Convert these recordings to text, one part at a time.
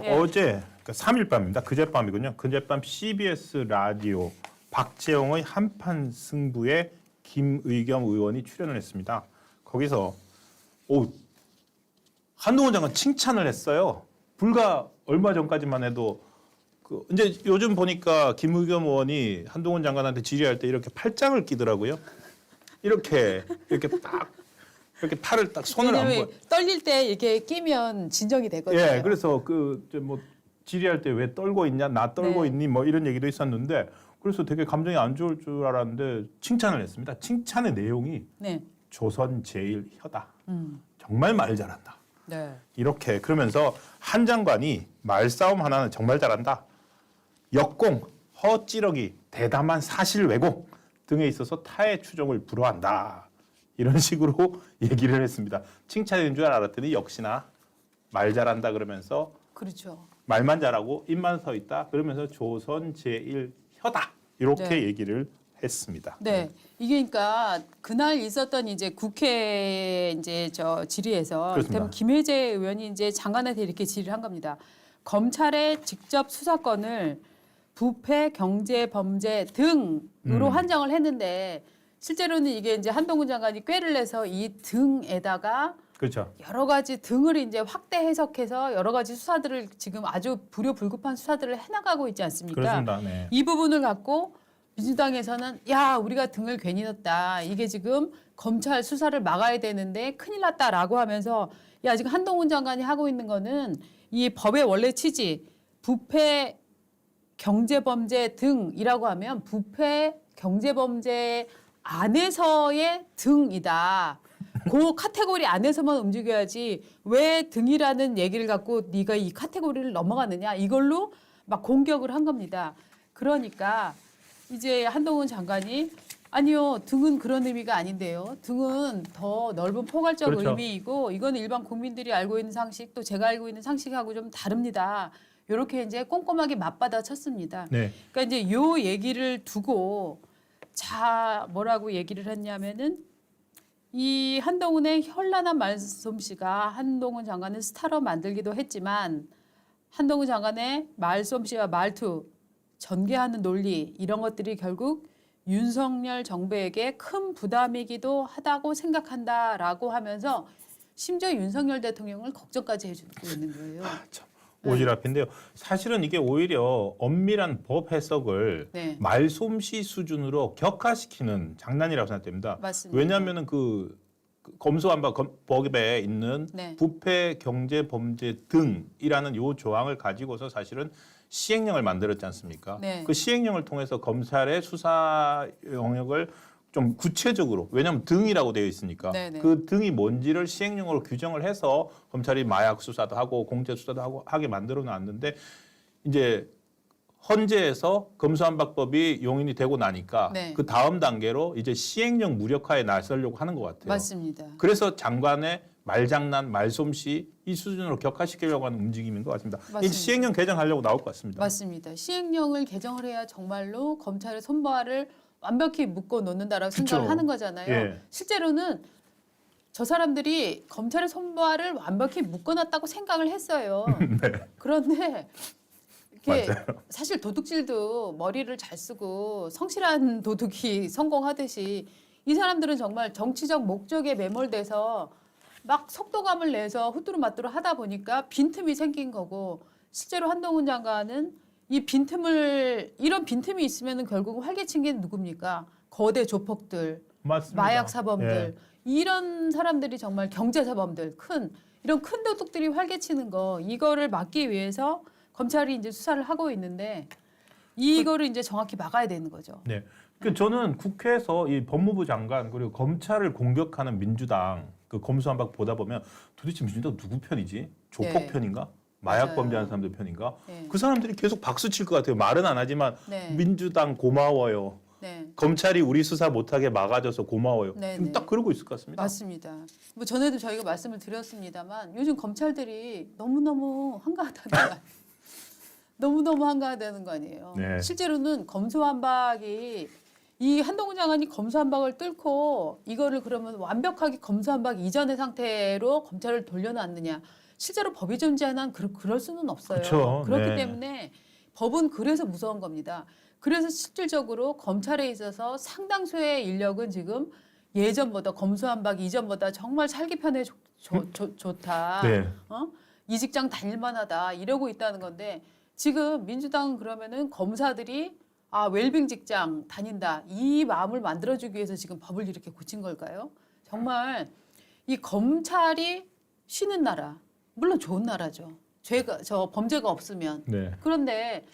예. 어제 그러니까 3일 밤입니다. 그젯밤이군요. 그젯밤 CBS 라디오 박재홍의 한판 승부에 김의겸 의원이 출연을 했습니다. 거기서 한동훈 장관 칭찬을 했어요. 불과 얼마 전까지만 해도 이제 요즘 보니까 김의겸 의원이 한동훈 장관한테 질의할 때 이렇게 팔짱을 끼더라고요. 이렇게 딱 이렇게 팔을 딱 손을 안 왜냐면 보여. 떨릴 때 이렇게 끼면 진정이 되거든요. 예, 그래서 뭐 질의할 때 왜 떨고 있냐, 나 떨고 네. 있니, 뭐 이런 얘기도 있었는데 그래서 되게 감정이 안 좋을 줄 알았는데 칭찬을 했습니다. 칭찬의 내용이 네. 조선 제일 혀다. 정말 말 잘한다. 네. 이렇게 그러면서 한 장관이 말싸움 하나는 정말 잘한다. 역공, 허찌르기, 대담한 사실 왜곡 등에 있어서 타의 추종을 불허한다. 이런 식으로 얘기를 했습니다. 칭찬인 줄 알았더니 역시나 말 잘한다 그러면서 그렇죠. 말만 잘하고 입만 서 있다 그러면서 조선 제일 혀다 이렇게 네. 얘기를 했습니다. 네. 이게 그러니까 그날 있었던 이제 국회 이제 질의에서 그렇습니다. 이를테면 김혜재 의원이 이제 장관한테 이렇게 질의를 한 겁니다. 검찰의 직접 수사권을 부패, 경제, 범죄 등으로 한정을 했는데 실제로는 이게 이제 한동훈 장관이 꾀를 내서 이 등에다가 그렇죠. 여러 가지 등을 이제 확대 해석해서 여러 가지 수사들을 지금 아주 불효불급한 수사들을 해나가고 있지 않습니까? 그렇습니다. 네. 이 부분을 갖고 민주당에서는 야 우리가 등을 괜히 넣었다. 이게 지금 검찰 수사를 막아야 되는데 큰일 났다라고 하면서 야 지금 한동훈 장관이 하고 있는 거는 이 법의 원래 취지 부패 경제범죄 등이라고 하면 부패 경제범죄 안에서의 등이다. 그 카테고리 안에서만 움직여야지 왜 등이라는 얘기를 갖고 네가 이 카테고리를 넘어가느냐 이걸로 막 공격을 한 겁니다. 그러니까 이제 한동훈 장관이 아니요 등은 그런 의미가 아닌데요. 등은 더 넓은 포괄적 그렇죠. 의미이고 이거는 일반 국민들이 알고 있는 상식 또 제가 알고 있는 상식하고 좀 다릅니다. 이렇게 이제 꼼꼼하게 맞받아 쳤습니다. 네. 그러니까 이제 요 얘기를 두고 자 뭐라고 얘기를 했냐면은 이 한동훈의 현란한 말솜씨가 한동훈 장관을 스타로 만들기도 했지만 한동훈 장관의 말솜씨와 말투, 전개하는 논리 이런 것들이 결국 윤석열 정부에게 큰 부담이기도 하다고 생각한다라고 하면서 심지어 윤석열 대통령을 걱정까지 해주고 있는 거예요. 참 오지랖인데요. 사실은 이게 오히려 엄밀한 법 해석을 네. 말솜씨 수준으로 격화시키는 장난이라고 생각됩니다. 맞습니다. 왜냐하면은 검수완박 법에 있는 네. 부패, 경제, 범죄 등이라는 요 조항을 가지고서 사실은 시행령을 만들었지 않습니까? 네. 그 시행령을 통해서 검찰의 수사 영역을 좀 구체적으로 왜냐하면 등이라고 되어 있으니까 네네. 그 등이 뭔지를 시행령으로 규정을 해서 검찰이 마약 수사도 하고 공제 수사도 하고 하게 만들어 놨는데 이제 헌재에서 검수완박법이 용인이 되고 나니까 네. 그 다음 단계로 이제 시행령 무력화에 나서려고 하는 것 같아요. 맞습니다. 그래서 장관의 말장난, 말솜씨 이 수준으로 격화시키려고 하는 움직임인 것 같습니다. 맞습니다. 이 시행령 개정하려고 나올 것 같습니다. 맞습니다. 시행령을 개정을 해야 정말로 검찰의 손발을 완벽히 묶어 놓는다라고 그쵸. 생각을 하는 거잖아요. 예. 실제로는 저 사람들이 검찰의 손발을 완벽히 묶어놨다고 생각을 했어요. 그런데 이렇게 맞아요. 사실 도둑질도 머리를 잘 쓰고 성실한 도둑이 성공하듯이 이 사람들은 정말 정치적 목적에 매몰돼서 막 속도감을 내서 후뚜루마뚜루 하다 보니까 빈틈이 생긴 거고 실제로 한동훈 장관은 이 빈틈을 이런 빈틈이 있으면 결국 활개친 게 누굽니까? 거대 조폭들, 맞습니다. 마약 사범들 예. 이런 사람들이 정말 경제 사범들 이런 큰 도둑들이 활개치는 거 이거를 막기 위해서 검찰이 이제 수사를 하고 있는데 이거를 이제 정확히 막아야 되는 거죠. 네. 저는 국회에서 이 법무부 장관 그리고 검찰을 공격하는 민주당 그 검수완박 보다 보면 도대체 민주당 누구 편이지? 조폭 네. 편인가? 마약 맞아요. 범죄하는 사람들 편인가? 네. 그 사람들이 계속 박수 칠 것 같아요. 말은 안 하지만 네. 민주당 고마워요. 네. 검찰이 우리 수사 못하게 막아줘서 고마워요. 네, 지금 네. 딱 그러고 있을 것 같습니다. 맞습니다. 뭐 전에도 저희가 말씀을 드렸습니다만 요즘 검찰들이 너무너무 한가하다는 거 너무너무 한가하다는 거 아니에요. 네. 실제로는 검수완박이 이 한동훈 장관이 검수완박을 뚫고 이거를 그러면 완벽하게 검수완박 이전의 상태로 검찰을 돌려놨느냐. 실제로 법이 존재하는 한 그럴 수는 없어요. 그쵸. 그렇기 네. 때문에 법은 그래서 무서운 겁니다. 그래서 실질적으로 검찰에 있어서 상당수의 인력은 지금 예전보다 검수한박 이전보다 정말 살기 편해 좋다. 네. 이 직장 다닐만하다 이러고 있다는 건데 지금 민주당은 그러면은 검사들이 웰빙 직장 다닌다 이 마음을 만들어주기 위해서 지금 법을 이렇게 고친 걸까요? 정말 이 검찰이 쉬는 나라 물론 좋은 나라죠. 범죄가 없으면 네. 그런데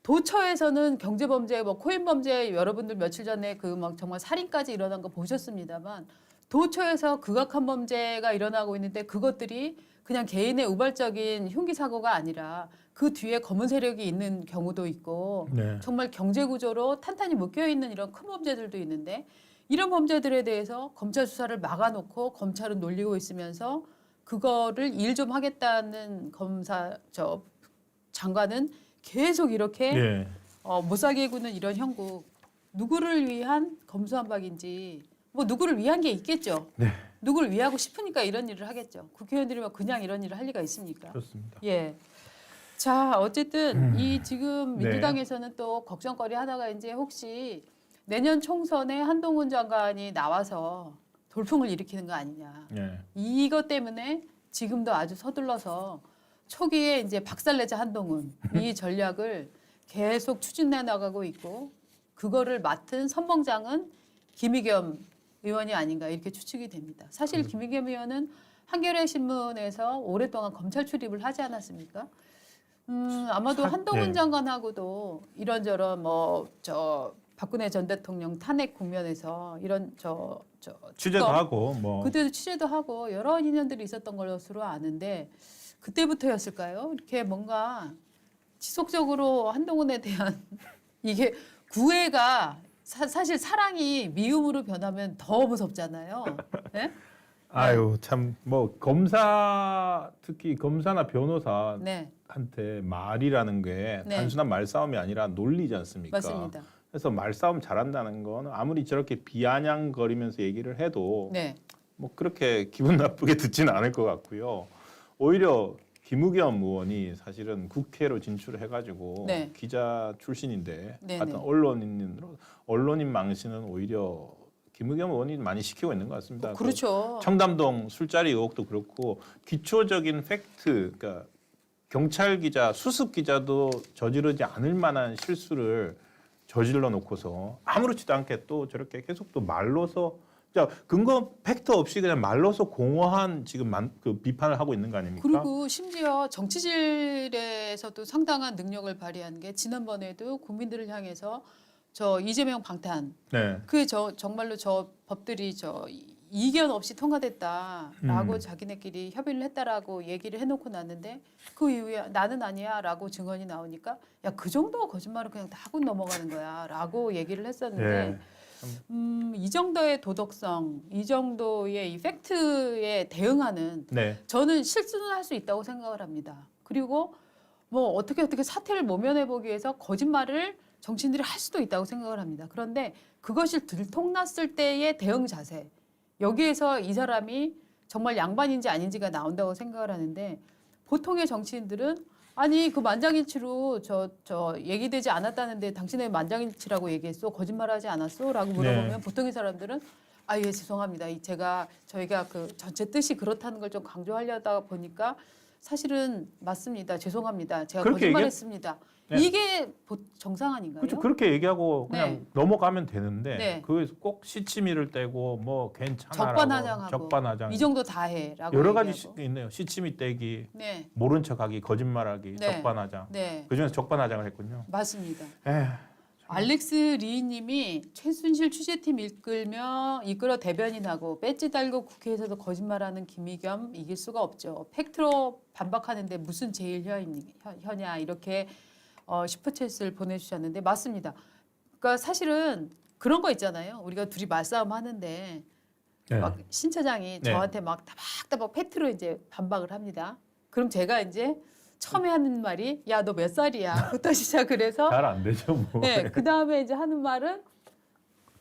도처에서는 경제범죄, 코인범죄 여러분들 며칠 전에 정말 살인까지 일어난 거 보셨습니다만 도처에서 극악한 범죄가 일어나고 있는데 그것들이 그냥 개인의 우발적인 흉기 사고가 아니라 그 뒤에 검은 세력이 있는 경우도 있고 네. 정말 경제 구조로 탄탄히 묶여 있는 이런 큰 범죄들도 있는데 이런 범죄들에 대해서 검찰 수사를 막아놓고 검찰은 놀리고 있으면서 그거를 일 좀 하겠다는 장관은 계속 이렇게 네. 못 살게 구는 이런 형국 누구를 위한 검수한박인지 누구를 위한 게 있겠죠. 네. 누구를 위하고 싶으니까 이런 일을 하겠죠. 국회의원들이면 그냥 이런 일을 할 리가 있습니까? 그렇습니다. 예. 자 어쨌든 이 지금 네. 민주당에서는 또 걱정거리 하나가 이제 혹시 내년 총선에 한동훈 장관이 나와서 돌풍을 일으키는 거 아니냐. 네. 이것 때문에 지금도 아주 서둘러서 초기에 이제 박살내자 한동훈 이 전략을 계속 추진해 나가고 있고 그거를 맡은 선봉장은 김의겸 의원이 아닌가 이렇게 추측이 됩니다. 사실 김의겸 의원은 한겨레 신문에서 오랫동안 검찰 출입을 하지 않았습니까? 아마도 한동훈 네. 장관하고도 이런저런 박근혜 전 대통령 탄핵 국면에서 이런 취재도 하고 뭐 그때도 취재도 하고 여러 인연들이 있었던 것으로 아는데 그때부터였을까요? 이렇게 뭔가 지속적으로 한동훈에 대한 이게 구애가 사실 사랑이 미움으로 변하면 더 무섭잖아요. 네? 아유 참 뭐 검사 특히 검사나 변호사한테 네, 말이라는 게 네. 단순한 말싸움이 아니라 논리지 않습니까? 맞습니다. 그래서 말싸움 잘한다는 건 아무리 저렇게 비아냥거리면서 얘기를 해도 네, 뭐 그렇게 기분 나쁘게 듣지는 않을 것 같고요. 오히려 김의겸 의원이 사실은 국회로 진출해가지고 네. 기자 출신인데 네, 하여튼 네. 언론인 망신은 오히려 김의겸 의원이 많이 시키고 있는 것 같습니다. 그렇죠. 청담동 술자리 의혹도 그렇고 기초적인 팩트, 그러니까 경찰 기자, 수습 기자도 저지르지 않을 만한 실수를 저질러 놓고서 아무렇지도 않게 또 저렇게 계속 또 말로서 근거 팩트 없이 그냥 말로서 공허한 지금 그 비판을 하고 있는 거 아닙니까? 그리고 심지어 정치질에서도 상당한 능력을 발휘한 게 지난번에도 국민들을 향해서 이재명 방탄 네. 그게 정말로 법들이 이견 없이 통과됐다라고 자기네끼리 협의를 했다라고 얘기를 해놓고 났는데 그 이후에 나는 아니야라고 증언이 나오니까 야 그 정도 거짓말을 그냥 다 하고 넘어가는 거야라고 얘기를 했었는데 네. 이 정도의 도덕성, 이 정도의 이 팩트에 대응하는 네. 저는 실수는 할 수 있다고 생각을 합니다. 그리고 어떻게 사태를 모면해 보기 위해서 거짓말을 정치인들이 할 수도 있다고 생각을 합니다. 그런데 그것이 들통났을 때의 대응 자세 여기에서 이 사람이 정말 양반인지 아닌지가 나온다고 생각을 하는데 보통의 정치인들은 아니 그 만장일치로 얘기되지 않았다는데 당신의 만장일치라고 얘기했어 거짓말하지 않았어?라고 물어보면 네. 보통의 사람들은 예 죄송합니다 저희가 그 전체 뜻이 그렇다는 걸 좀 강조하려다 보니까 사실은 맞습니다 죄송합니다 제가 그렇게 거짓말했습니다. 네. 이게 정상 아닌가요? 그렇죠. 그렇게 얘기하고 그냥 네. 넘어가면 되는데 네. 그거에서 꼭 시치미를 떼고 뭐 괜찮아라고 적반하장하고 적반하장 이 정도 다 해라고 여러 가지 얘기하고. 있네요. 시치미 떼기, 네, 모른 척하기, 거짓말하기, 네. 적반하장. 네, 그중에서 적반하장을 했군요. 맞습니다. 에휴. 알렉스 리님이 최순실 취재팀 이끌어 대변인하고 배지 달고 국회에서도 거짓말하는 김의겸 이길 수가 없죠. 팩트로 반박하는데 무슨 제일혀냐 이렇게 슈퍼챗을 보내주셨는데 맞습니다. 그러니까 사실은 그런 거 있잖아요. 우리가 둘이 말싸움 하는데 네. 막 신 차장이 네. 저한테 막 따박따박 팩트로 이제 반박을 합니다. 그럼 제가 이제 처음에 하는 말이 야 너 몇 살이야? 부터 시작을 해서 잘 안 되죠, 뭐. 네, 그 다음에 이제 하는 말은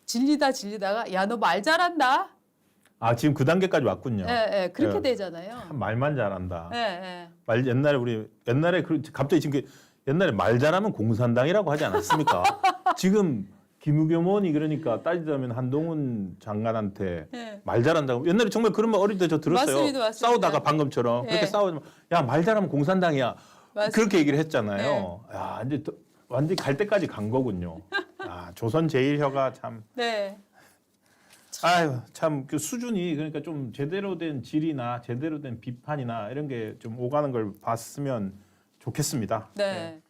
질리다가 야 너 말 잘한다. 아 지금 그 단계까지 왔군요. 예, 예, 그렇게 예. 되잖아요. 참 말만 잘한다. 예, 예. 말 옛날에 갑자기 지금 옛날에 말 잘하면 공산당이라고 하지 않았습니까? 지금 김우겸 의원이 그러니까 따지자면 한동훈 장관한테 예. 말 잘한다고 옛날에 정말 그런 말 어릴 때 저 들었어요. 맞습니다, 맞습니다. 싸우다가 방금처럼 예. 그렇게 싸우면 야 말 잘하면 공산당이야. 맞습니다. 그렇게 얘기를 했잖아요. 야 이제 완전히 갈 때까지 간 거군요. 아 조선 제일혀가 참. 네. 아유 참 그 수준이 그러니까 좀 제대로 된 질이나 제대로 된 비판이나 이런 게 좀 오가는 걸 봤으면 좋겠습니다. 네.